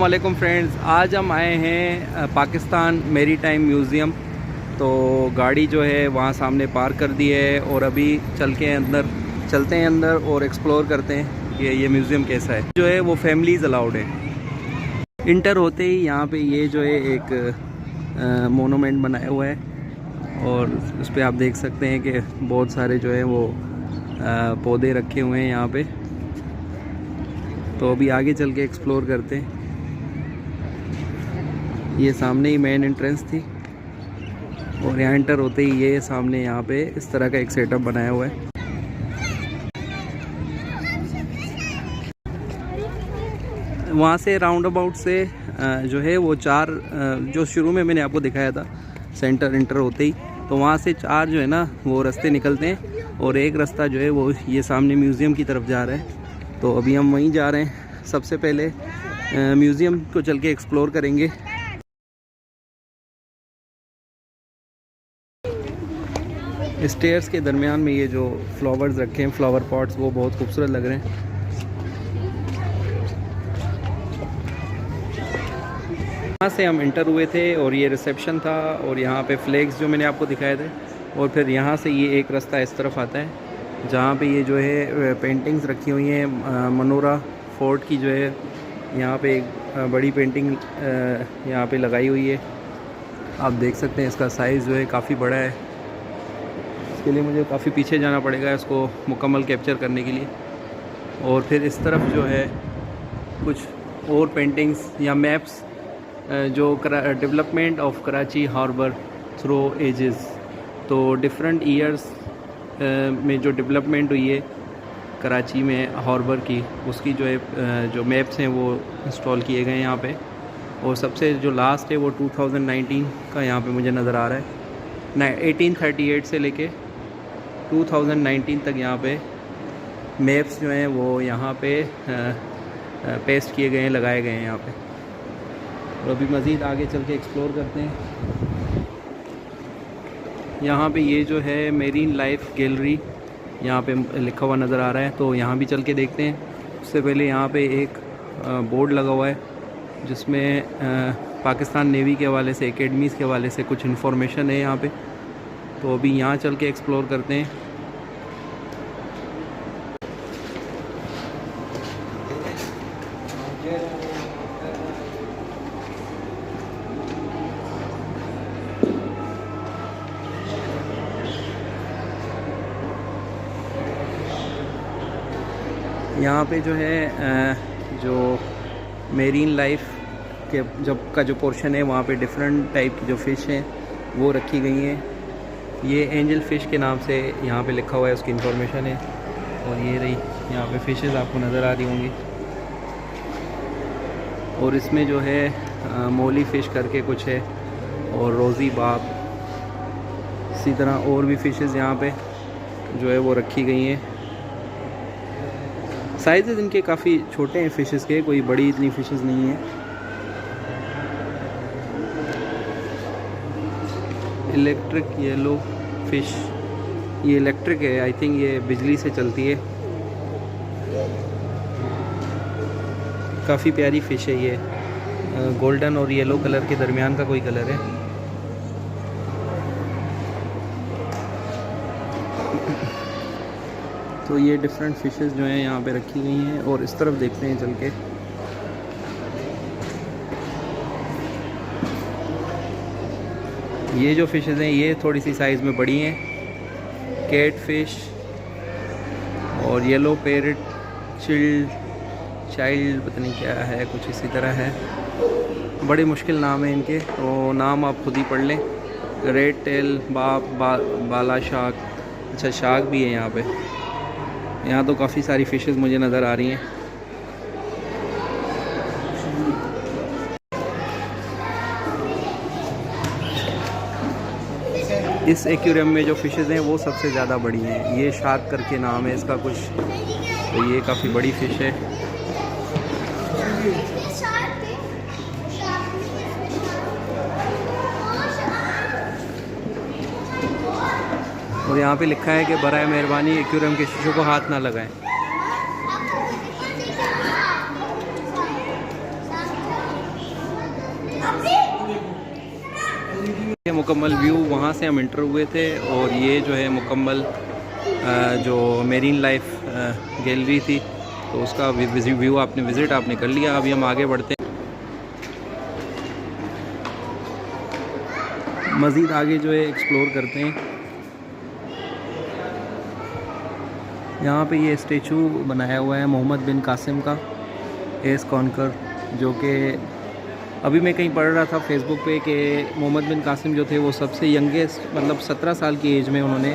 अस्सलाम वालेकुम फ्रेंड्स, आज हम आए हैं पाकिस्तान मेरी टाइम म्यूज़ियम। तो गाड़ी जो है वहाँ सामने पार्क कर दी है और अभी चलते हैं अंदर और एक्सप्लोर करते हैं कि ये म्यूज़ियम कैसा है। जो है वो फैमिलीज़ अलाउड है। इंटर होते ही यहाँ पे ये जो है एक मोनूमेंट बनाया हुआ है और उस पर आप देख सकते हैं कि बहुत सारे जो है वो पौधे रखे हुए हैं यहाँ पे। तो अभी आगे चल के एक्सप्लोर करते हैं। ये सामने ही मेन एंट्रेंस थी और यहाँ एंटर होते ही ये सामने यहाँ पे इस तरह का एक सेटअप बनाया हुआ है। वहाँ से राउंड अबाउट से जो है वो चार, जो शुरू में मैंने आपको दिखाया था सेंटर एंटर होते ही, तो वहाँ से चार जो है ना वो रास्ते निकलते हैं और एक रास्ता जो है वो ये सामने म्यूज़ियम की तरफ जा रहा है। तो अभी हम वहीं जा रहे हैं। सबसे पहले म्यूज़ियम को चल के एक्सप्लोर करेंगे। स्टेयर्स के दरमियान में ये जो फ्लावर्स रखे हैं, फ्लावर पॉट्स, वो बहुत खूबसूरत लग रहे हैं। यहाँ से हम इंटर हुए थे और ये रिसेप्शन था और यहाँ पे फ्लैग्स जो मैंने आपको दिखाए थे, और फिर यहाँ से ये एक रास्ता इस तरफ आता है जहाँ पे ये जो है पेंटिंग्स रखी हुई हैं। मनोरा फोर्ट की जो है यहाँ पे एक बड़ी पेंटिंग यहाँ पे लगाई हुई है। आप देख सकते हैं इसका साइज़ जो है काफ़ी बड़ा है। इसके लिए मुझे काफ़ी पीछे जाना पड़ेगा इसको मुकम्मल कैप्चर करने के लिए। और फिर इस तरफ जो है कुछ और पेंटिंग्स या मैप्स जो development of Karachi harbour through ages, तो डिफरेंट ईयर्स में जो डेवलपमेंट हुई है कराची में हार्बर की, उसकी जो है जो मैप्स हैं वो इंस्टॉल किए गए हैं यहाँ पे। और सबसे जो लास्ट है वो 2019 का यहाँ पे मुझे नज़र आ रहा है। 1838 से लेके 2019 तक यहाँ पे मैप्स जो हैं वो यहाँ पे पेस्ट किए गए हैं, लगाए गए हैं यहाँ पे। और अभी मज़ीद आगे चल के एक्सप्लोर करते हैं। यहाँ पे ये जो है मेरीन लाइफ गैलरी यहाँ पे लिखा हुआ नज़र आ रहा है, तो यहाँ भी चल के देखते हैं। उससे पहले यहाँ पे एक बोर्ड लगा हुआ है जिसमें पाकिस्तान नेवी के हवाले से, एकेडमीज़ के हवाले से कुछ इन्फॉर्मेशन है यहाँ पे। तो अभी यहाँ चल के एक्सप्लोर करते हैं। यहाँ पे जो है जो मेरीन लाइफ के जब का जो पोर्शन है वहाँ पे डिफरेंट टाइप की जो फ़िश हैं वो रखी गई हैं। ये एंजल फ़िश के नाम से यहाँ पे लिखा हुआ है, उसकी इन्फॉर्मेशन है। और ये रही यहाँ पे फ़िशेस आपको नज़र आ रही होंगी। और इसमें जो है मोली फ़िश करके कुछ है और रोज़ी बाब, इसी तरह और भी फ़िशेस यहाँ पे जो है वो रखी गई हैं। साइज़ इनके काफ़ी छोटे हैं फ़िशेस के, कोई बड़ी इतनी फ़िशेस नहीं है। इलेक्ट्रिक येलो फ़िश, ये इलेक्ट्रिक है, आई थिंक ये बिजली से चलती है। काफ़ी प्यारी फ़िश है ये, गोल्डन और येलो कलर के दरमियान का कोई कलर है। तो ये डिफरेंट फ़िशेस जो हैं यहाँ पे रखी गई हैं। और इस तरफ देखते हैं चल के। ये जो फ़िशेस हैं ये थोड़ी सी साइज़ में बड़ी हैं। कैट फ़िश और येलो पैरेट चाइल्ड पता नहीं क्या है, कुछ इसी तरह है। बड़े मुश्किल नाम है इनके, तो नाम आप खुद ही पढ़ लें। रेड टेल बाला शार्क, अच्छा शार्क भी है यहाँ पे। यहाँ तो काफ़ी सारी फ़िशेस मुझे नज़र आ रही हैं। इस एक्वेरियम में जो फ़िशेस हैं वो सबसे ज़्यादा बड़ी हैं। ये शार्क करके नाम है इसका कुछ, तो ये काफ़ी बड़ी फ़िश है। और यहाँ पे लिखा है कि बराए मेहरबानी एक्वेरियम के शीशों को हाथ ना लगाएं। मुकम्मल व्यू वहाँ से हम इंटर हुए थे और ये जो है मुकम्मल जो मेरीन लाइफ गैलरी थी तो उसका व्यू आपने विज़िट आपने कर लिया। अभी हम आगे बढ़ते हैं, मज़ीद आगे जो है एक्सप्लोर करते हैं। यहाँ पे ये स्टेचू बनाया हुआ है मोहम्मद बिन कासिम का, एस कॉन्कर, जो कि अभी मैं कहीं पढ़ रहा था फेसबुक पे कि मोहम्मद बिन कासिम जो थे वो सबसे यंगेस्ट, मतलब 17 साल की एज में उन्होंने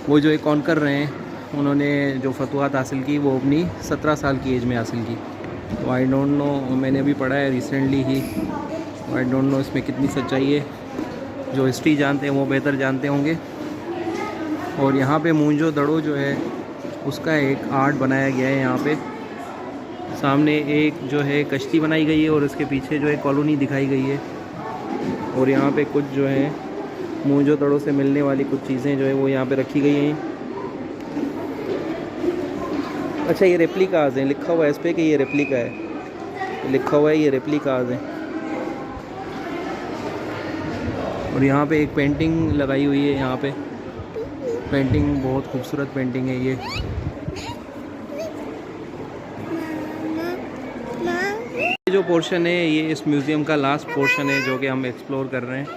वो जो एक कॉन्कर रहे हैं, उन्होंने जो फतवात हासिल की वो अपनी 17 साल की एज में हासिल की। तो आई डोंट नो, मैंने अभी पढ़ा है recently he, I don't know इसमें कितनी सच्चाई है। जो हिस्ट्री जानते हैं वो बेहतर जानते होंगे। और यहाँ पे मूंजो दड़ो जो है उसका एक आर्ट बनाया गया है। यहाँ पे सामने एक जो है कश्ती बनाई गई है और उसके पीछे जो है कॉलोनी दिखाई गई है। और यहाँ पे कुछ जो है मूंजो दड़ो से मिलने वाली कुछ चीज़ें जो है वो यहाँ पे रखी गई हैं। अच्छा, ये रेप्लिकाज हैं, लिखा हुआ है इस पर कि ये रेप्लिका है, लिखा हुआ है ये रेप्लिकाज हैं। और यहाँ पे एक पेंटिंग लगाई हुई है, यहाँ पे पेंटिंग बहुत खूबसूरत पेंटिंग है ये। जो पोर्शन है ये इस म्यूज़ियम का लास्ट पोर्शन है जो कि हम एक्सप्लोर कर रहे हैं।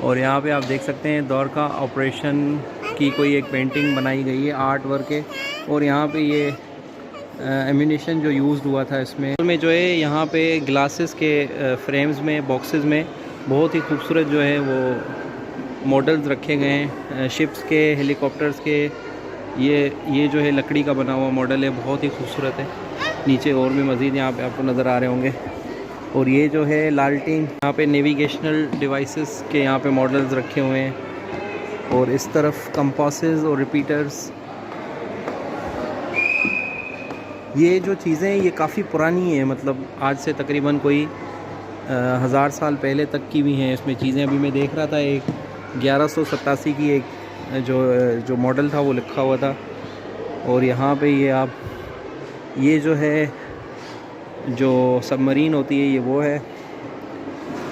और यहाँ पे आप देख सकते हैं दौर का ऑपरेशन की कोई एक पेंटिंग बनाई गई है, आर्ट वर्क है। और यहाँ पे ये एम्यूनिशन जो यूज़ हुआ था इसमें जो है यहाँ पे ग्लासेस के फ्रेम्स में, बॉक्सेस में बहुत ही खूबसूरत जो है वो मॉडल्स रखे गए हैं शिप्स के, हेलीकॉप्टर्स के। ये जो है लकड़ी का बना हुआ मॉडल है, बहुत ही खूबसूरत है। नीचे और भी मज़ीद यहाँ पे आपको नज़र आ रहे होंगे। और ये जो है लालटेन, यहाँ पे नेविगेशनल डिवाइसेस के यहाँ पे मॉडल्स रखे हुए हैं। और इस तरफ कंपासेस और रिपीटर्स। ये जो चीज़ें ये काफ़ी पुरानी है, मतलब आज से तकरीबन कोई 1000 साल पहले तक की भी हैं इसमें चीज़ें। अभी मैं देख रहा था एक 1187 की एक जो मॉडल था वो लिखा हुआ था। और यहाँ पे ये जो है जो सबमरीन होती है ये वो है।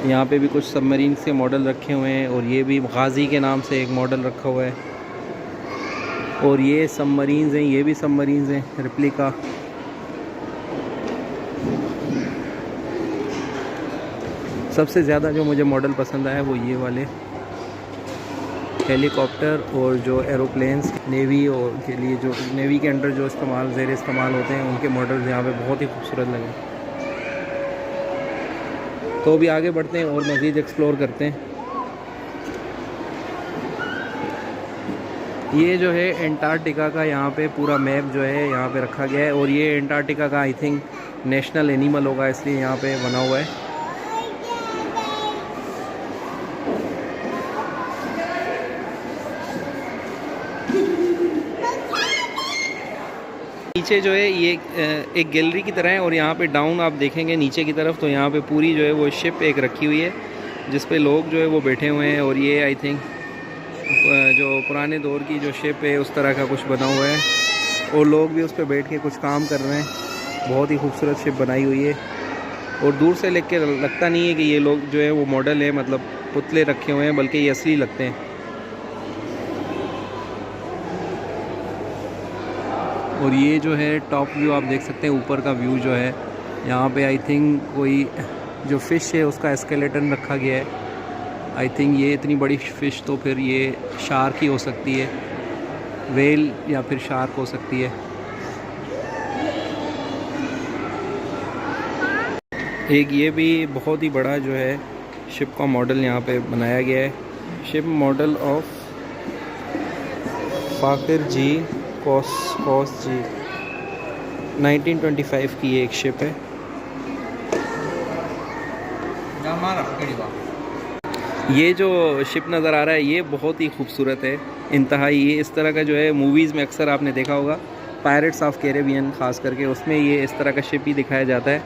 यहाँ पे भी कुछ सबमरीन के मॉडल रखे हुए हैं। और ये भी गाजी के नाम से एक मॉडल रखा हुआ है। और ये सबमरीन्स हैं, ये भी सबमरीन्स हैं रेप्लिका। सबसे ज़्यादा जो मुझे मॉडल पसंद आया वो ये वाले हेलीकॉप्टर और जो एरोप्लेन्स नेवी और के लिए, जो नेवी के अंडर जो ज़ेर इस्तेमाल होते हैं, उनके मॉडल्स यहाँ पे बहुत ही खूबसूरत लगे। तो अभी आगे बढ़ते हैं और मज़ीद एक्सप्लोर करते हैं। ये जो है एंटार्क्टिका का यहाँ पे पूरा मैप जो है यहाँ पे रखा गया है। और ये एंटार्क्टिका का आई थिंक नेशनल एनिमल होगा, इसलिए यहाँ पे बना हुआ है। नीचे जो है ये एक गैलरी की तरह है। और यहाँ पे डाउन आप देखेंगे नीचे की तरफ तो यहाँ पे पूरी जो है वो शिप एक रखी हुई है जिस पे लोग जो है वो बैठे हुए हैं। और ये आई थिंक जो पुराने दौर की जो शिप है उस तरह का कुछ बना हुआ है और लोग भी उस पर बैठ के कुछ काम कर रहे हैं। बहुत ही खूबसूरत शिप बनाई हुई है। और दूर से लेके लगता नहीं है कि ये लोग जो है वो मॉडल है, मतलब पुतले रखे हुए हैं, बल्कि ये असली लगते हैं। और ये जो है टॉप व्यू आप देख सकते हैं, ऊपर का व्यू जो है यहाँ पे आई थिंक कोई जो फ़िश है उसका स्केलेटन रखा गया है। आई थिंक ये इतनी बड़ी फ़िश तो फिर ये शार्क ही हो सकती है, वेल या फिर शार्क हो सकती है। एक ये भी बहुत ही बड़ा जो है शिप का मॉडल यहाँ पे बनाया गया है। शिप मॉडल ऑफ फ़ाखिर जी कौस जी, 1925 की ये एक शिप है। ये जो शिप नज़र आ रहा है ये बहुत ही खूबसूरत है इंतहाई। ये इस तरह का जो है मूवीज़ में अक्सर आपने देखा होगा, पायरेट्स ऑफ कैरेबियन ख़ास करके, उसमें ये इस तरह का शिप ही दिखाया जाता है।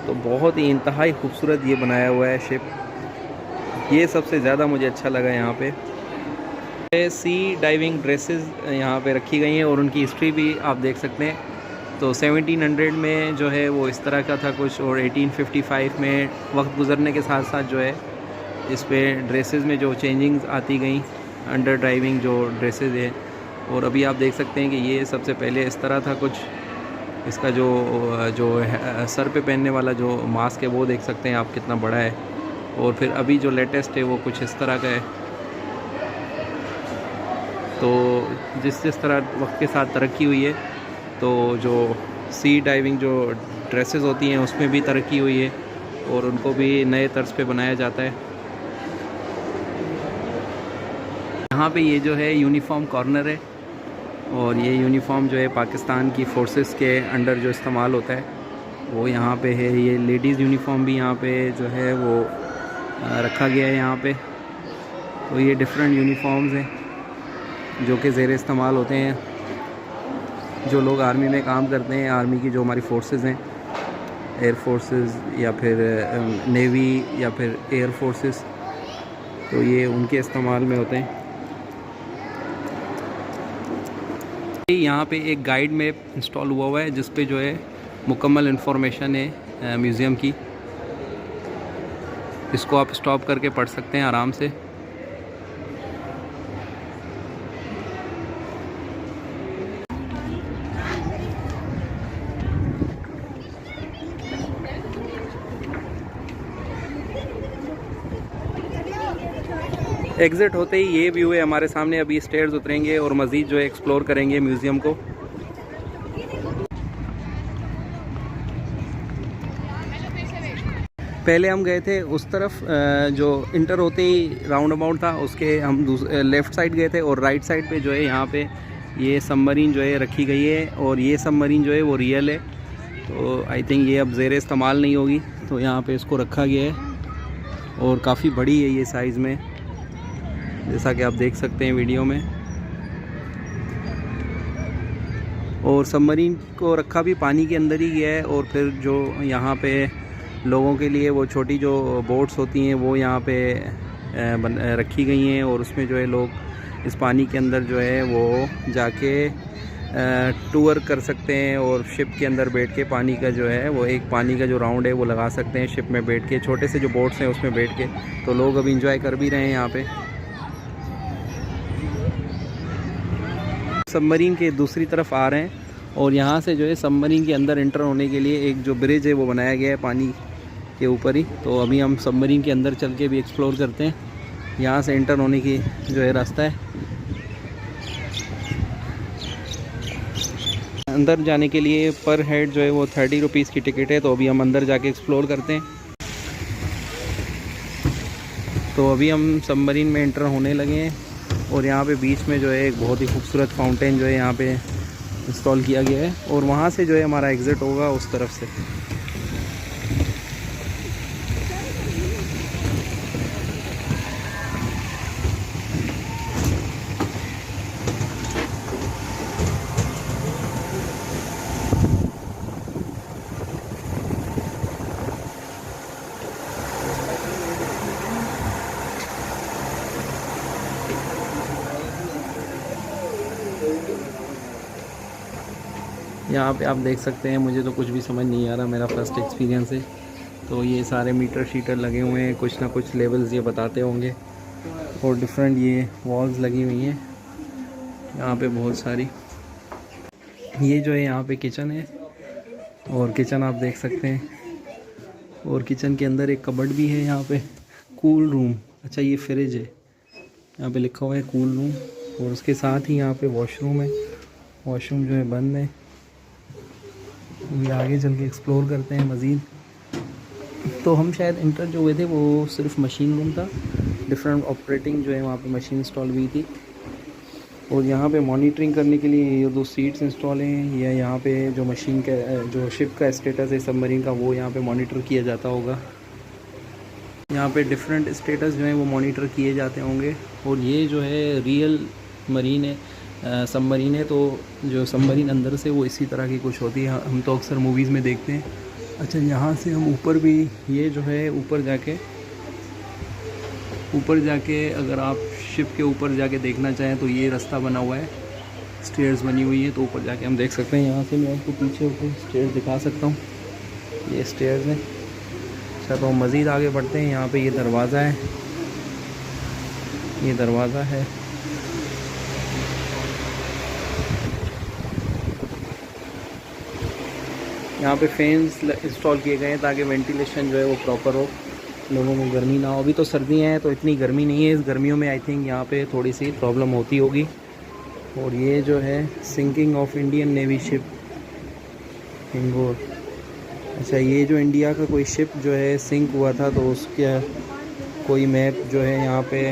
तो बहुत ही इंतहाई खूबसूरत ये बनाया हुआ है शिप। ये सबसे ज़्यादा मुझे अच्छा लगा यहाँ पे। सी डाइविंग ड्रेसेस यहाँ पे रखी गई हैं और उनकी हिस्ट्री भी आप देख सकते हैं। तो 1700 में जो है वो इस तरह का था कुछ, और 1855 में वक्त गुजरने के साथ साथ जो है इस पे ड्रेसेस में जो चेंजिंग्स आती गई, अंडर ड्राइविंग जो ड्रेसेस है। और अभी आप देख सकते हैं कि ये सबसे पहले इस तरह था कुछ, इसका जो जो सर पे पहनने वाला जो मास्क है वो देख सकते हैं आप कितना बड़ा है। और फिर अभी जो लेटेस्ट है वो कुछ इस तरह का है। तो जिस तरह वक्त के साथ तरक्की हुई है, तो जो सी डाइविंग जो ड्रेसेस होती हैं उसमें भी तरक्की हुई है और उनको भी नए तर्ज पे बनाया जाता है। यहाँ पे ये जो है यूनिफॉर्म कॉर्नर है और ये यूनिफॉर्म जो है पाकिस्तान की फ़ोर्सेस के अंडर जो इस्तेमाल होता है वो यहाँ पे है। ये लेडीज़ यूनिफॉर्म भी यहाँ पे जो है वो रखा गया है यहाँ पे। तो ये डिफरेंट यूनिफॉर्म्स हैं जो कि ज़ेर इस्तेमाल होते हैं। जो लोग आर्मी में काम करते हैं, आर्मी की जो हमारी फ़ोर्सेस हैं, एयर फोर्सेस या फिर नेवी या फिर एयर फोर्सेस, तो ये उनके इस्तेमाल में होते हैं। यहाँ पे एक गाइड मैप इंस्टॉल हुआ है जिस पे जो है मुकम्मल इन्फॉर्मेशन है म्यूज़ियम की। इसको आप स्टॉप करके पढ़ सकते हैं आराम से। एग्ज़िट होते ही ये व्यू है हमारे सामने। अभी स्टेयर्स उतरेंगे और मज़ीद जो है एक्सप्लोर करेंगे म्यूज़ियम को। पहले हम गए थे उस तरफ, जो इंटर होते ही राउंड अबाउट था उसके हम लेफ़्ट साइड गए थे और राइट साइड पे जो है यहाँ पे ये सबमरीन जो है रखी गई है। और ये सबमरीन जो है वो रियल है, तो आई थिंक ये अब ज़ेर इस्तेमाल नहीं होगी, तो यहाँ पे इसको रखा गया है। और काफ़ी बड़ी है ये साइज़ में, जैसा कि आप देख सकते हैं वीडियो में। और सबमरीन को रखा भी पानी के अंदर ही गया है। और फिर जो यहाँ पे लोगों के लिए वो छोटी जो बोट्स होती हैं वो यहाँ पे रखी गई हैं और उसमें जो है लोग इस पानी के अंदर जो है वो जाके टूर कर सकते हैं और शिप के अंदर बैठ के पानी का जो है वो एक पानी का जो राउंड है वो लगा सकते हैं शिप में बैठ के। छोटे से जो बोट्स हैं उसमें बैठ के, तो लोग अभी इंजॉय कर भी रहे हैं यहाँ पे। सबमरीन के दूसरी तरफ आ रहे हैं और यहाँ से जो है सबमरीन के अंदर एंटर होने के लिए एक जो ब्रिज है वो बनाया गया है पानी के ऊपर ही। तो अभी हम सबमरीन के अंदर चल के भी एक्सप्लोर करते हैं। यहाँ से एंटर होने की जो है रास्ता है। अंदर जाने के लिए पर हेड जो है वो 30 रुपीज़ की टिकट है। तो अभी हम अंदर जाके एक्सप्लोर करते हैं। तो अभी हम सबमरीन में एंटर होने लगे हैं और यहाँ पे बीच में जो है एक बहुत ही खूबसूरत फाउंटेन जो है यहाँ पे इंस्टॉल किया गया है और वहाँ से जो है हमारा एग्ज़िट होगा उस तरफ से। यहाँ पे आप देख सकते हैं, मुझे तो कुछ भी समझ नहीं आ रहा, मेरा फर्स्ट एक्सपीरियंस है। तो ये सारे मीटर शीटर लगे हुए हैं, कुछ ना कुछ लेवल्स ये बताते होंगे और डिफरेंट ये वॉल्स लगी हुई हैं यहाँ पे बहुत सारी। ये जो है यहाँ पे किचन है और किचन आप देख सकते हैं और किचन के अंदर एक कबर्ड भी है यहाँ पे। कूल रूम, अच्छा ये फ्रिज है, यहाँ पे लिखा हुआ है कूल रूम। और उसके साथ ही यहाँ पे वॉशरूम है। वॉशरूम जो है बंद है। अभी आगे चल के एक्सप्लोर करते हैं मज़ीद। तो हम शायद इंटर जो हुए थे वो सिर्फ मशीन रूम था, डिफरेंट ऑपरेटिंग जो है वहाँ पे मशीन इंस्टॉल हुई थी। और यहाँ पे मॉनिटरिंग करने के लिए ये 2 सीट्स इंस्टॉल हैं। या यहाँ पे जो मशीन का जो शिप का स्टेटस है सबमरीन का वो यहाँ पे मॉनिटर किया जाता होगा। यहाँ पे डिफरेंट स्टेटस जो है वो मॉनिटर किए जाते होंगे। और ये जो है रियल मरीन है, सबमरीन है। तो जो सबमरीन अंदर से वो इसी तरह की कुछ होती है, हम तो अक्सर मूवीज़ में देखते हैं। अच्छा यहाँ से हम ऊपर भी, ये जो है ऊपर जाके अगर आप शिप के ऊपर जाके देखना चाहें तो ये रास्ता बना हुआ है, स्टेयर्स बनी हुई है, तो ऊपर जाके हम देख सकते हैं। यहाँ से मैं आपको पीछे ऊपर स्टेयर्स दिखा सकता हूँ, ये स्टेयर्स हैं। अच्छा तो हम मज़ीद आगे बढ़ते हैं। यहाँ पे ये दरवाज़ा है ये दरवाज़ा है। यहाँ पे फैंस इंस्टॉल किए गए हैं ताकि वेंटिलेशन जो है वो प्रॉपर हो, लोगों को गर्मी ना हो। अभी तो सर्दियाँ हैं तो इतनी गर्मी नहीं है, इस गर्मियों में आई थिंक यहाँ पे थोड़ी सी प्रॉब्लम होती होगी। और ये जो है sinking of Indian navy ship Hangor. अच्छा, ये जो इंडिया का कोई शिप जो है सिंक हुआ था तो उसका कोई मैप जो है यहाँ पे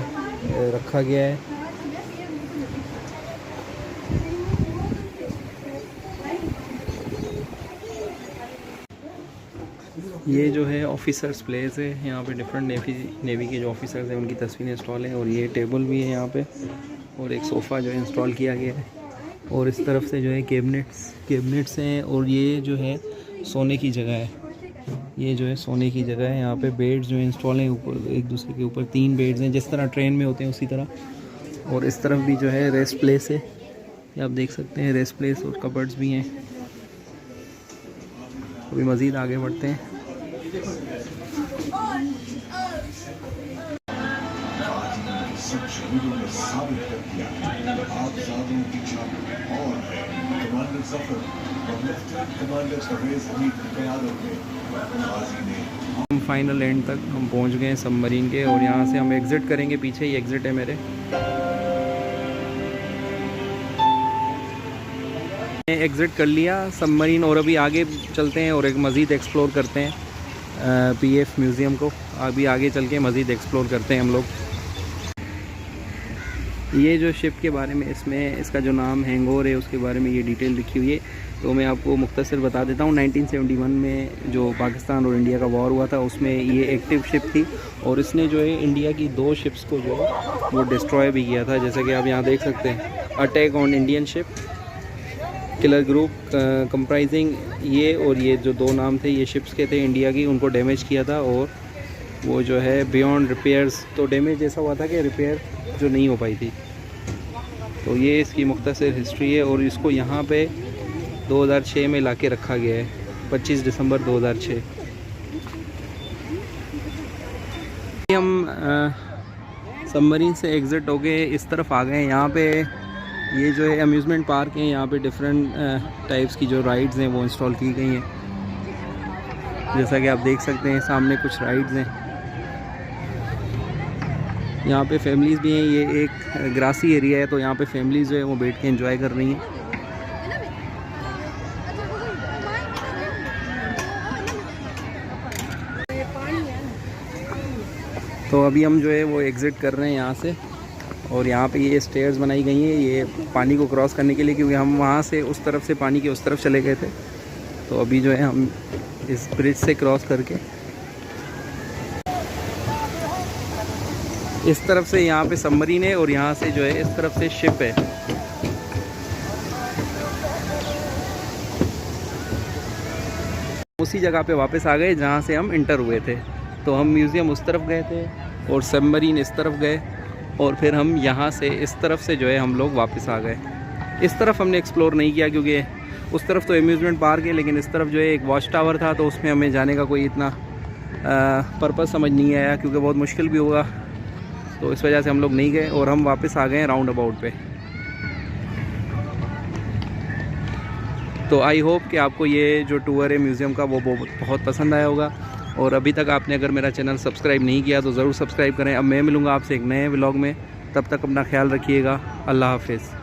रखा गया है। ये जो है ऑफिसर्स प्लेस है, यहाँ पे डिफरेंट नेवी के जो ऑफिसर्स हैं उनकी तस्वीरें इंस्टॉल हैं। और ये टेबल भी है यहाँ पे, और एक सोफ़ा जो है इंस्टॉल किया गया है। और इस तरफ से जो है कैबिनेट्स हैं। और ये जो है सोने की जगह है, ये जो है सोने की जगह है। यहाँ पे बेड्स जो है इंस्टॉल हैं ऊपर, एक दूसरे के ऊपर 3 बेड्स हैं, जिस तरह ट्रेन में होते हैं उसी तरह। और इस तरफ भी जो है रेस्ट प्लेस है, ये आप देख सकते हैं, रेस्ट प्लेस और कबर्ड्स भी हैं। अभी मज़ीद आगे बढ़ते हैं। हम फाइनल एंड तक हम पहुंच गए हैं सबमरीन के, और यहाँ से हम एग्ज़िट करेंगे। पीछे ही एग्ज़िट है मेरे। एग्ज़िट कर लिया सबमरीन, और अभी आगे चलते हैं और एक मज़ीद एक्सप्लोर करते हैं पीएफ म्यूज़ियम को। अभी आगे चल के मज़ीद एक्सप्लोर करते हैं हम लोग। ये जो शिप के बारे में, इसमें इसका जो नाम हैंगोर है उसके बारे में ये डिटेल लिखी हुई है, तो मैं आपको मुख्तसर बता देता हूँ। 1971 में जो पाकिस्तान और इंडिया का वॉर हुआ था उसमें ये एक्टिव शिप थी, और इसने जो है इंडिया की 2 शिप्स को जो है वो डिस्ट्रॉय भी किया था। जैसा कि आप यहाँ देख सकते हैं, attack on Indian ship, killer group comprising ये और ये जो 2 नाम थे ये शिप्स के थे इंडिया की, उनको डैमेज किया था। और वो जो है बियॉन्ड रिपेयर्स, तो डैमेज ऐसा हुआ था कि रिपेयर जो नहीं हो पाई थी। तो ये इसकी मुख्तसर हिस्ट्री है। और इसको यहाँ पे 2006 में लाके रखा गया है, 25 दिसंबर 2006। हम सबमरीन से एग्ज़िट हो गए, इस तरफ आ गए। यहाँ पे ये जो है अम्यूज़मेंट पार्क है, यहाँ पे डिफरेंट टाइप्स की जो राइड्स हैं वो इंस्टॉल की गई हैं। जैसा कि आप देख सकते हैं सामने कुछ राइड्स हैं। यहाँ पे फैमिलीज़ भी हैं। ये एक ग्रासी एरिया है, तो यहाँ पे फैमिलीज़ जो है वो बैठ के एंजॉय कर रही हैं। तो अभी हम जो है वो एग्ज़िट कर रहे हैं यहाँ से, और यहाँ पे ये स्टेयर्स बनाई गई हैं ये पानी को क्रॉस करने के लिए, क्योंकि हम वहाँ से उस तरफ से पानी के उस तरफ चले गए थे। तो अभी जो है हम इस ब्रिज से क्रॉस करके इस तरफ से, यहाँ पे सबमरीन है और यहाँ से जो है इस तरफ से शिप है। उसी जगह पे वापस आ गए जहाँ से हम इंटर हुए थे। तो हम म्यूज़ियम उस तरफ गए थे और सबमरीन इस तरफ गए, और फिर हम यहाँ से इस तरफ से जो है हम लोग वापस आ गए। इस तरफ हमने एक्सप्लोर नहीं किया क्योंकि उस तरफ तो एम्यूज़मेंट पार्क है, लेकिन इस तरफ जो है एक वॉच टावर था, तो उसमें हमें जाने का कोई इतना पर्पस समझ नहीं आया, क्योंकि बहुत मुश्किल भी होगा। तो इस वजह से हम लोग नहीं गए, और हम वापस आ गए राउंड अबाउट पे। तो आई होप कि आपको ये जो टूर है म्यूज़ियम का वो बहुत पसंद आया होगा। और अभी तक आपने अगर मेरा चैनल सब्सक्राइब नहीं किया तो ज़रूर सब्सक्राइब करें। अब मैं मिलूँगा आपसे एक नए व्लॉग में, तब तक अपना ख्याल रखिएगा। अल्लाह हाफ़िज़।